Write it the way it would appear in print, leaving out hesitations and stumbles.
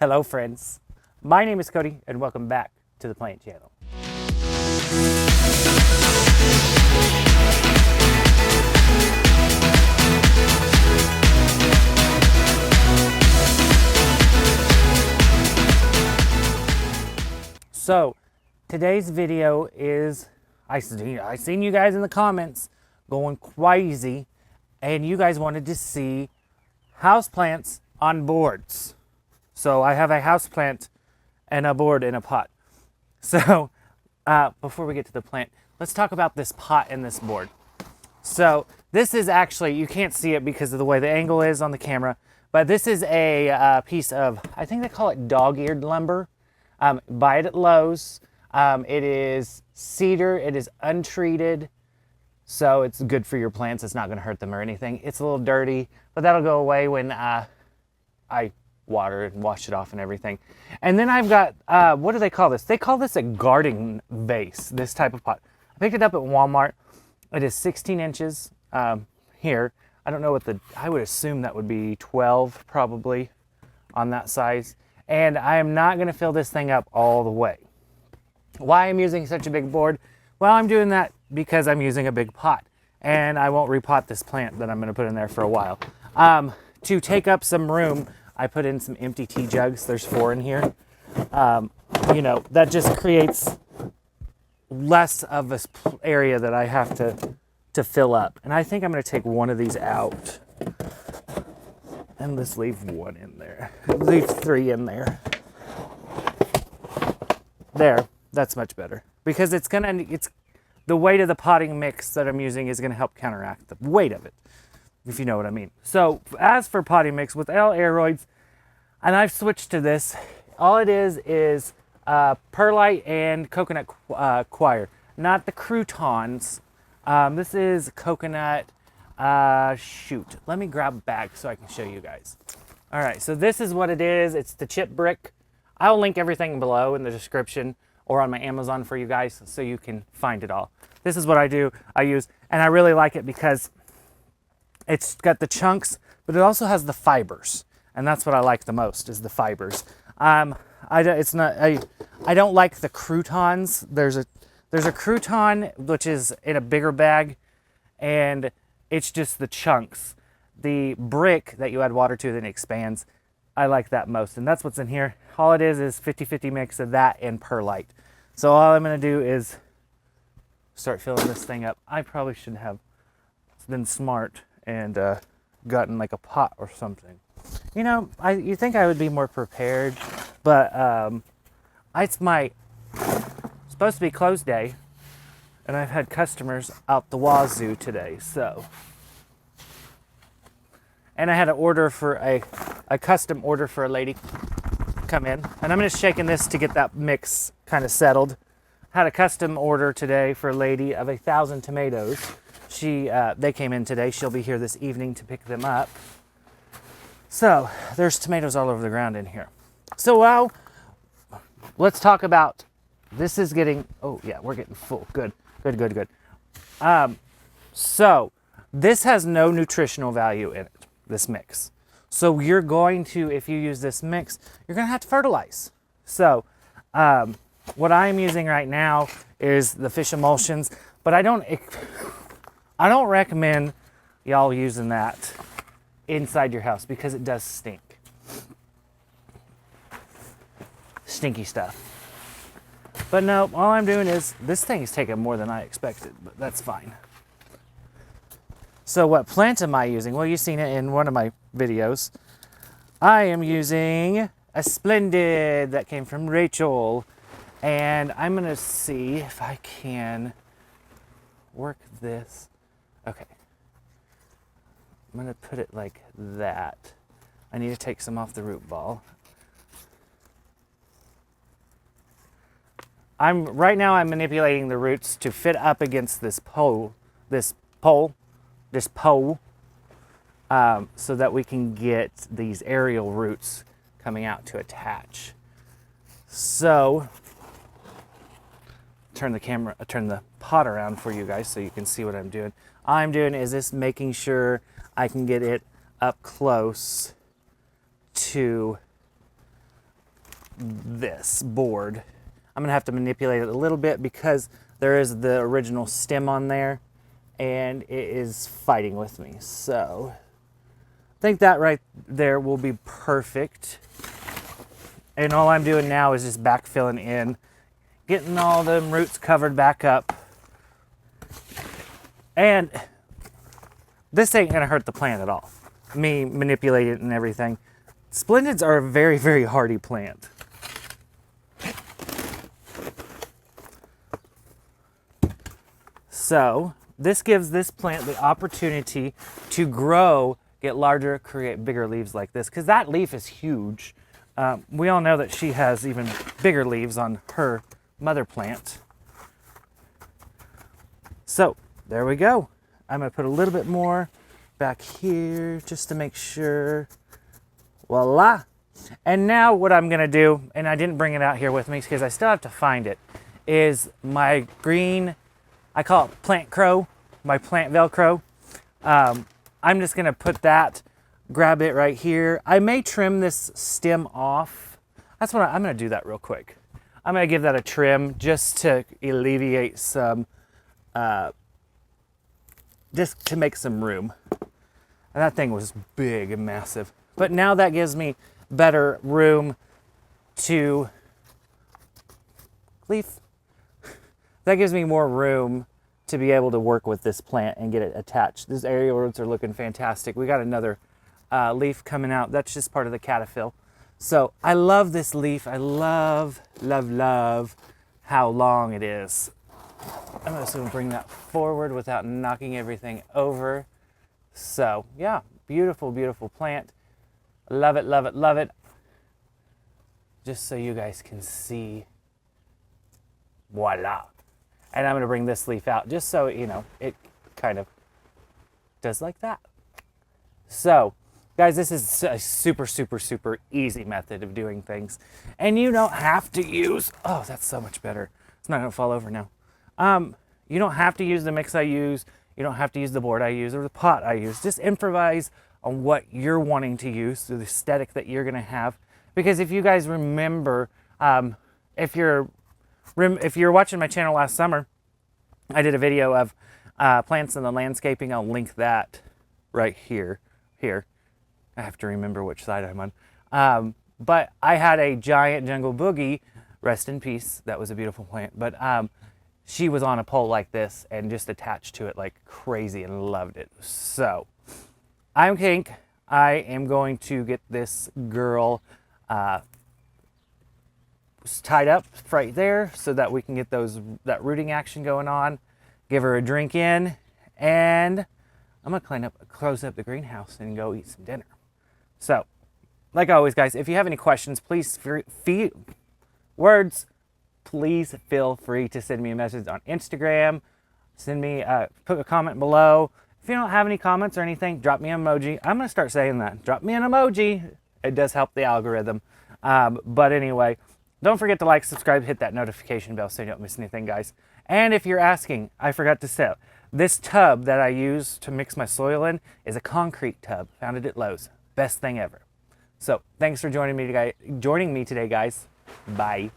Hello friends, my name is Cody and welcome back to the Plant Channel. So today's video is, I seen you guys in the comments going crazy and you guys wanted to see houseplants on boards. So I have a houseplant and a board in a pot. So before we get to the plant, let's talk about this pot and this board. So this is actually, you can't see it because of the way the angle is on the camera, but this is a piece of, I think they call it dog-eared lumber. Buy it at Lowe's. It is cedar, it is untreated, so it's good for your plants. It's not gonna hurt them or anything. It's a little dirty, but that'll go away when I water and wash it off and everything. And then I've got, what do they call this? They call this a garden vase, this type of pot. I picked it up at Walmart. It is 16 inches here. I don't know what I would assume that would be 12 probably on that size. And I am not gonna fill this thing up all the way. Why I'm using such a big board? Well, I'm doing that because I'm using a big pot and I won't repot this plant that I'm gonna put in there for a while. To take up some room, I put in some empty tea jugs. There's 4 in here. You know, that just creates less of this area that I have to fill up. And I think I'm going to take one of these out and just leave 1 in there. Leave 3 in there. There, that's much better because it's the weight of the potting mix that I'm using is going to help counteract the weight of it, if you know what I mean. So as for potting mix with aeroids, and I've switched to this, all it is perlite and coconut coir, not the croutons. This is coconut, shoot, let me grab a bag so I can show you guys. All right, so this is what it is. It's the chip brick. I'll link everything below in the description or on my Amazon for you guys so you can find it all. This is what I use, and I really like it because it's got the chunks, but it also has the fibers. And that's what I like the most, is the fibers. I don't like the croutons. There's a crouton which is in a bigger bag, and it's just the chunks. The brick that you add water to then expands, I like that most, and that's what's in here. All it is 50-50 mix of that and perlite. So all I'm gonna do is start filling this thing up. I probably should have been smart and gotten like a pot or something. You know, you think I would be more prepared, but it's supposed to be closed day, and I've had customers out the wazoo today, so. And I had an order for a custom order for a lady come in, and I'm just shaking this to get that mix kind of settled. Had a custom order today for a lady of 1,000 tomatoes. They came in today. She'll be here this evening to pick them up. So there's tomatoes all over the ground in here. So let's talk about, this is getting, oh yeah, we're getting full. Good. So this has no nutritional value in it, this mix. So you're going to, if you use this mix, you're going to have to fertilize. So what I'm using right now is the fish emulsions, but I don't recommend y'all using that inside your house because it does stink. Stinky stuff. But no, all I'm doing is, this thing is taking more than I expected, but that's fine. So what plant am I using? Well, you've seen it in one of my videos. I am using a Splendid that came from Rachel, and I'm gonna see if I can work this. Okay. I'm gonna put it like that. I need to take some off the root ball. Right now I'm manipulating the roots to fit up against this pole, so that we can get these aerial roots coming out to attach. So, turn the pot around for you guys so you can see what I'm doing. All I'm doing is just making sure I can get it up close to this board. I'm gonna have to manipulate it a little bit because there is the original stem on there and it is fighting with me. So I think that right there will be perfect. And all I'm doing now is just backfilling in, getting all them roots covered back up. And this ain't gonna hurt the plant at all. Me manipulate it and everything. Splendids are a very, very hardy plant. So this gives this plant the opportunity to grow, get larger, create bigger leaves like this, because that leaf is huge. We all know that she has even bigger leaves on her mother plant. So there we go. I'm gonna put a little bit more back here just to make sure. Voila. And now what I'm gonna do, and I didn't bring it out here with me because I still have to find it, is my green, I call it plant crow, my plant Velcro. I'm just gonna put that, grab it right here. I may trim this stem off. That's what I'm gonna do that real quick. I'm gonna give that a trim just to alleviate some, just to make some room. And that thing was big and massive. But now that gives me better room to, leaf. That gives me more room to be able to work with this plant and get it attached. These aerial roots are looking fantastic. We got another leaf coming out. That's just part of the Cassville. So I love this leaf. I love, love, love how long it is. I'm just gonna bring that forward without knocking everything over. So yeah, beautiful, beautiful plant. Love it, love it, love it. Just so you guys can see. Voila. And I'm gonna bring this leaf out just so, you know, it kind of does like that. So, guys, this is a super, super, super easy method of doing things. And you don't have to use, oh, that's so much better. It's not gonna fall over now. You don't have to use the mix I use. You don't have to use the board I use or the pot I use. Just improvise on what you're wanting to use, the aesthetic that you're gonna have. Because if you guys remember, if you're watching my channel last summer, I did a video of plants in the landscaping. I'll link that right here. I have to remember which side I'm on. But I had a giant jungle boogie, rest in peace. That was a beautiful plant. But she was on a pole like this and just attached to it like crazy and loved it. So I think I am going to get this girl tied up right there so that we can get that rooting action going on, give her a drink in, and I'm gonna close up the greenhouse and go eat some dinner. So, like always, guys, if you have any questions, please please feel free to send me a message on Instagram. Send me, put a comment below. If you don't have any comments or anything, drop me an emoji. I'm gonna start saying that. Drop me an emoji. It does help the algorithm. But anyway, don't forget to like, subscribe, hit that notification bell so you don't miss anything, guys. And if you're asking, I forgot to say, this tub that I use to mix my soil in is a concrete tub. Found it at Lowe's. Best thing ever. So thanks for joining me today, guys. Bye.